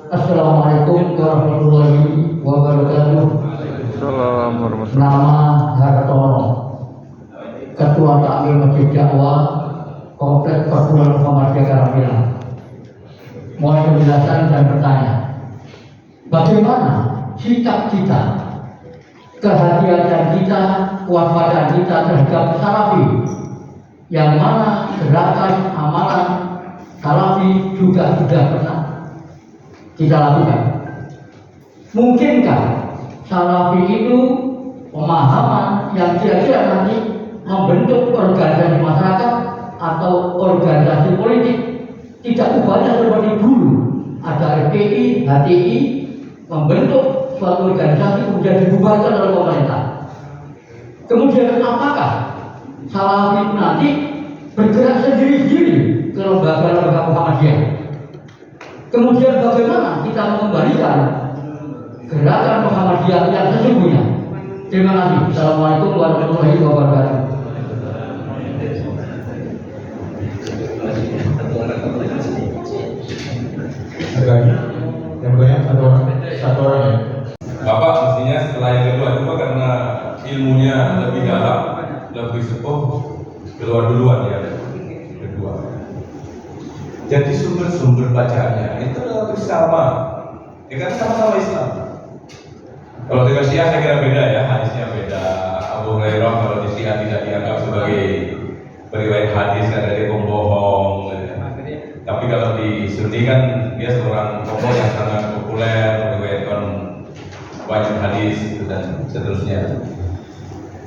Assalamualaikum warahmatullahi wabarakatuh. Assalamualaikum warahmatullahi wabarakatuh. Nama Hartono, Ketua Takmir Masjid Dakwah Kompleks Perguruan Muhammadiyah Karantina. Mohon penjelasan dan bertanya, bagaimana sikap kita, kehati-hatian kita, kewaspadaan kita terhadap salafi, yang mana gerakan amalan salafi juga sudah pernah kita lakukan. Mungkinkah salafi itu pemahaman yang kira-kira nanti membentuk organisasi masyarakat atau organisasi politik? Tidak ubahnya seperti dulu ada FPI, HTI membentuk suatu organisasi kemudian dibubarkan oleh pemerintah. Kemudian apakah salafi nanti bergerak sendiri-sendiri ke lembaga-lembaga Muhammadiyah? Kemudian bagaimana kita mengembalikan gerakan Muhammadiyah yang sesungguhnya? Terima kasih. Assalamualaikum warahmatullahi wabarakatuh. Yang banyak satu orang ya. Bapak mestinya setelah yang kedua itu karena ilmunya lebih dalam, lebih sepuh, keluar duluan ya kedua. Jadi sumber-sumber bacaannya itu relatif sama, ya kan sama-sama Islam. Kalau dengan Syiah saya kira beda ya, hadisnya beda. Abu Hurairah kalau di Syiah tidak dianggap sebagai periwayat hadis karena dia pembohong. Tapi kalau di Sunni kan dia seorang tokoh yang sangat populer, meriwayatkan banyak hadis dan seterusnya.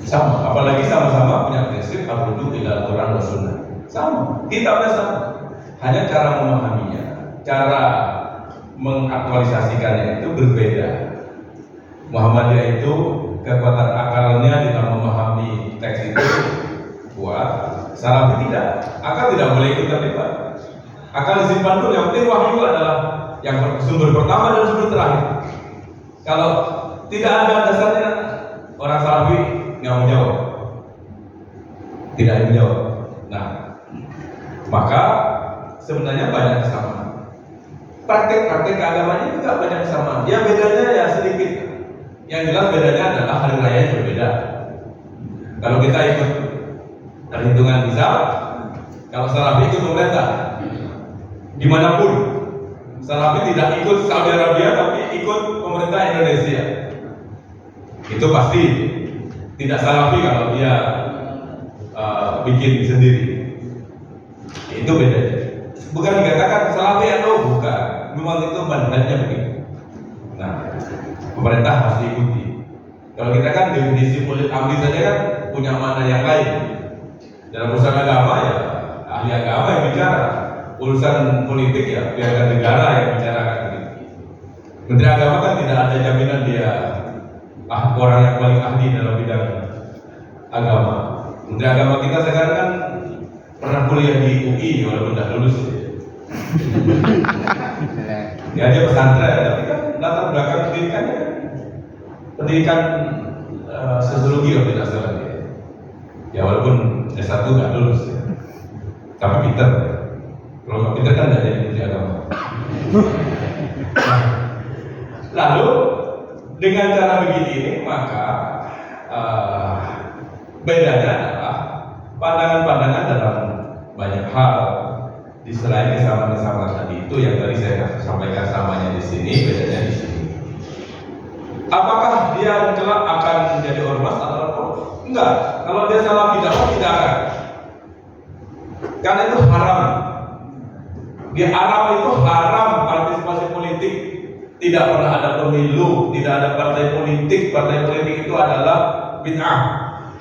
Sama, apalagi sama-sama punya prinsip al-rujuk ila Al-Quran wa Sunnah. Sama, kitabnya sama. Hanya cara memahaminya, cara mengaktualisasikannya itu berbeda. Muhammadiyah itu kekuatan akalnya dalam memahami teks itu kuat, Salafi tidak. Akal tidak boleh ikut terlibat. Akal disimpan dulu, yang penting wahyu adalah yang sumber pertama dan sumber terakhir. Kalau tidak ada dasarnya, orang Salafi nggak mau jawab, tidak mau jawab. Nah, maka sebenarnya banyak kesamaan. Praktek-praktek keagamannya juga banyak kesamaan. Ya bedanya ya sedikit. Yang jelas bedanya adalah hari raya yang berbeda. Kalau kita ikut perhitungan hisab, kalau Salafi ikut pemerintah, dimanapun Salafi tidak ikut Saudi Arabia tapi ikut pemerintah Indonesia, itu pasti tidak Salafi kalau dia bikin sendiri. Itu bedanya. Bukan dikatakan Salafi atau bukan, memang itu manhajnya begitu. Nah, pemerintah harus diikuti. Kalau kita kan definisi politik amri saja kan punya makna yang lain. Dalam urusan agama ya ahli agama yang bicara. Urusan politik ya biarkan negara yang bicarakan. Menteri Agama kan tidak ada jaminan dia orang yang paling ahli dalam bidang agama. Menteri Agama kita sekarang kan pernah kuliah di UI walaupun tidak lulus. Ya dia pesantren, tapi kan latar belakang pendidikannya kan pendidikan sosiologi kalau tidak salah dia. Ya walaupun S1 nggak lulus, ya. Tapi pinter. Kalau nggak pinter kan nggak jadi menteri agama. Lalu dengan cara begini ini maka bedanya adalah pandangan-pandangan dalam banyak hal. Di selain kesamaan-kesamaan tadi itu yang tadi saya sampaikan samanya di sini, bedanya di sini. Apakah dia kelak akan menjadi ormas atau apa? Enggak. Kalau dia salah tidak akan. Karena itu haram. Di Arab itu haram partisipasi politik. Tidak pernah ada pemilu, tidak ada partai politik. Partai politik itu adalah bid'ah,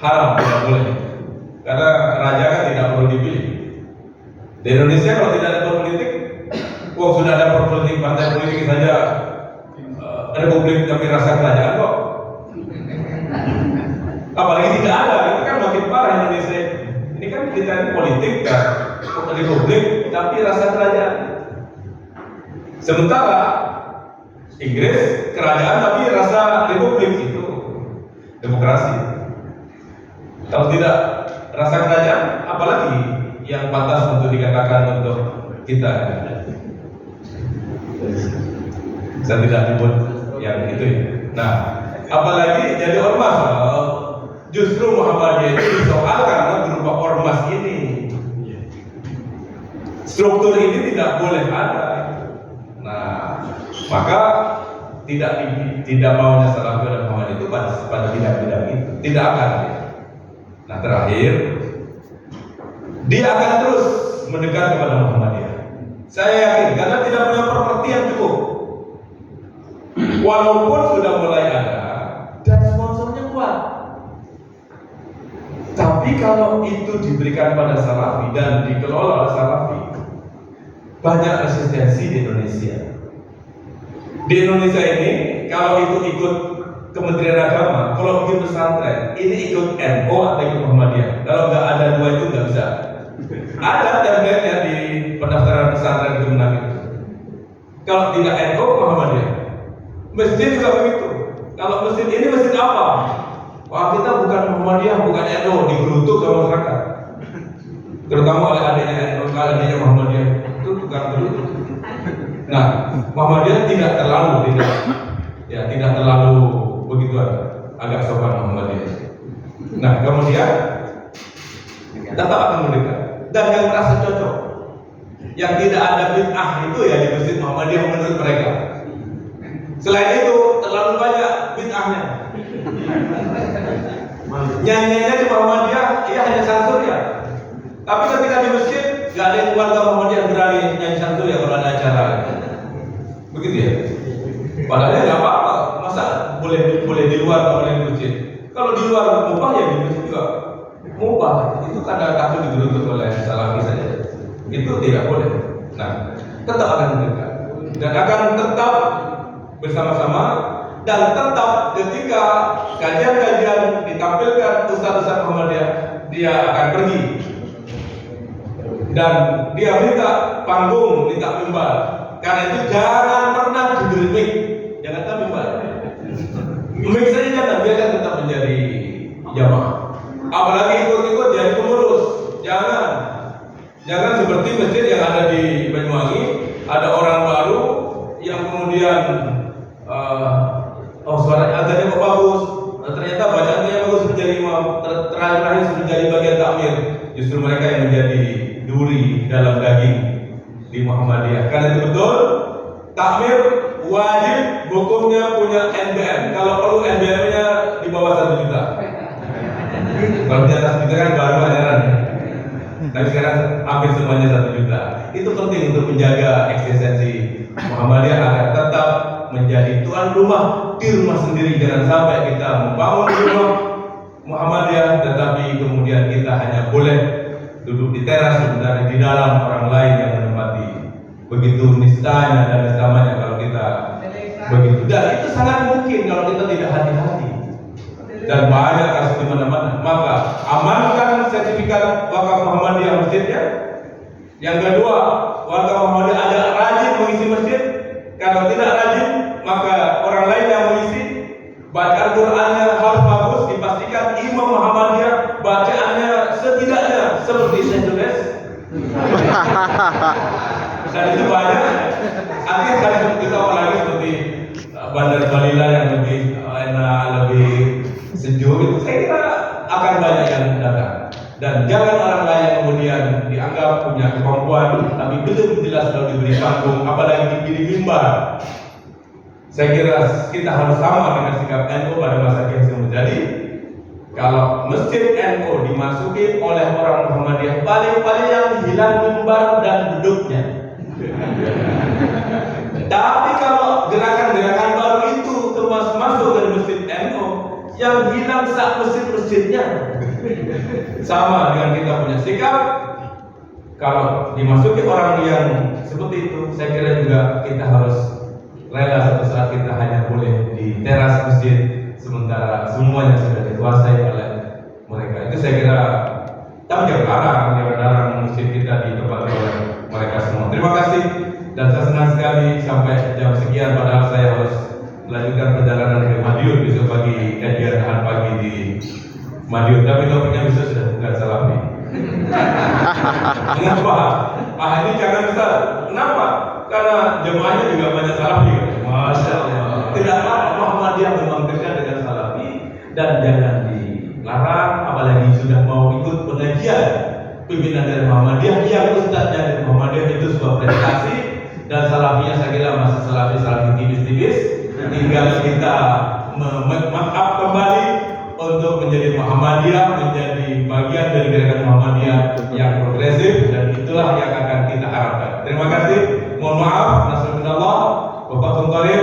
haram, tidak boleh. Karena raja kan tidak perlu dipilih. Di Indonesia kalau tidak ada politik, sudah ada politik, partai politik saja republik tapi rasa kerajaan kok. Apalagi tidak ada, itu kan makin parah Indonesia. Ini kan kita politik dan republik tapi rasa kerajaan. Sementara Inggris kerajaan tapi rasa republik, itu demokrasi. Kalau tidak rasa kerajaan, apalagi yang pantas untuk dikatakan untuk kita. Saya tidak sebut yang itu ya. Nah, apalagi jadi ormas, justru Muhammadiyah itu disoal karena berupa ormas ini. Struktur ini tidak boleh ada. Nah, maka tidak maunya Salafi dan Muhammadiyah itu pada bidang-bidang itu tidak akan. Nah, terakhir dia akan terus mendekat kepada Muhammadiyah. Saya yakin karena tidak punya properti yang cukup. Walaupun sudah mulai ada dan sponsornya kuat, tapi kalau itu diberikan pada Salafi dan dikelola oleh Salafi, banyak resistensi di Indonesia. Di Indonesia ini, kalau itu ikut Kementerian Agama, kalau bikin pesantren, ini ikut NU atau ikut Muhammadiyah. Kalau nggak ada dua itu nggak bisa. Ada template-nya di pendaftaran pesantren itu menang. Kalau tidak NU, Muhammadiyah. Masjid juga begitu. Kalau masjid ini masjid apa? Wah, kita bukan Muhammadiyah, bukan NU, digerutuk sama masyarakat. Terutama oleh adiknya NU, adiknya Muhammadiyah. Itu bukan gerutuk. Nah, Muhammadiyah tidak terlalu begitu agak sopan Muhammadiyah. Nah, kemudian tetap akan mendekat dan yang merasa cocok, yang tidak ada bid'ah itu ya di masjid Muhammadiyah menurut mereka. Selain itu terlalu banyak bid'ahnya. Nyanyiannya di Muhammadiyah, iya hanya sansur ya. Tapi ketika di masjid nggak ada yang warga Muhammadiyah berani nyanyi sansur ya kalau ada acara. Begitu ya. Padahal ya nggak apa-apa. Masa boleh di luar, nggak boleh di masjid. Kalau di luar mubah ya di masjid juga mubah. Itu kadang takut digerutuk oleh Salafi saja. Itu tidak boleh. Nah, tetap akan mendekat dan akan tetap bersama-sama dan tetap ketika kajian-kajian ditampilkan ustaz-ustaz Muhammadiyah, dia akan pergi dan dia minta panggung, minta mimbar. Karena itu jangan pernah diberi mic, jangan tak mimbar. Mic saja jangan, biarkan tetap menjadi jamaah. Apalagi ikut-ikut jadi pengurus, jangan seperti masjid yang ada di Banyuwangi, ada orang baru yang kemudian suara azannya kok bagus, ternyata bacaannya bagus menjadi imam, terakhir menjadi bagian takmir. Justru mereka yang menjadi duri dalam daging di Muhammadiyah. Karena itu betul, takmir wajib hukumnya punya NBM. Kalau perlu NBM-nya di bawah 1 juta. Kalau di atas juta kan baru ajaran. Tapi sekarang hampir semuanya 1 juta. Itu penting untuk menjaga eksistensi Muhammadiyah agar tetap menjadi tuan rumah di rumah sendiri. Jangan sampai kita membangun rumah Muhammadiyah tetapi kemudian kita hanya boleh duduk di teras sementara di dalam orang lain yang menempati. Begitu nistanya dan nistamanya kalau kita begitu. Dan itu sangat mungkin kalau kita tidak hati-hati. Dan banyak kasus di mana-mana. Maka amankan sertifikat wakaf Muhammadiyah masjidnya. Yang kedua, warga Muhammadiyah ada rajin mengisi masjid. Kalau tidak rajin, maka orang lain yang mengisi. Bacaan Qur'annya harus bagus, dipastikan imam Muhammadiyah bacaannya setidaknya seperti Saint-Jules. Dan itu banyak. Akhirnya kan kita apalagi seperti Bandar Balila yang lebih enak, lebih sejuk. Itu saya kira akan banyak yang datang. Dan jangan orang lain yang kemudian dianggap punya kemampuan tapi belum jelas kalau diberi panggung, apalagi diberi mimbar. Saya kira kita harus sama dengan sikap NU pada masa yang jadi. Kalau masjid NU dimasuki oleh orang Muhammadiyah, paling-paling yang hilang mimbar dan duduknya. Tapi kalau gerakan-gerakan baru itu termasuk masuk dari masjid NU, yang hilang sak masjid-masjidnya. Sama dengan kita punya sikap. Kalau dimasuki orang yang seperti itu, saya kira juga kita harus rela satu saat kita hanya boleh di teras masjid sementara semuanya sudah dikuasai oleh mereka. Itu saya kira, tapi jangan larang masjid kita ditempati oleh mereka semua. Terima kasih dan saya senang sekali sampai jam sekian padahal saya harus melanjutkan perjalanan ke Madiun besok pagi, kajian Ahad pagi di Madiun. Tapi topiknya bisa sudah bukan Salafi. Kenapa? Ini jangan besar. Kenapa? Karena jemaahnya juga banyak Salafi. Masya dan jangan dilarang, apalagi sudah mau ikut pengajian pimpinan dari Muhammadiyah yang ustadznya dari Muhammadiyah itu sebuah prestasi, dan salafiyah saya kira masih salafi tipis-tipis. Tinggal kita maaf kembali untuk menjadi Muhammadiyah, menjadi bagian dari gerakan Muhammadiyah yang progresif, dan itulah yang akan kita harapkan. Terima kasih. Mohon maaf. Nasallallahu wa fathul qarib.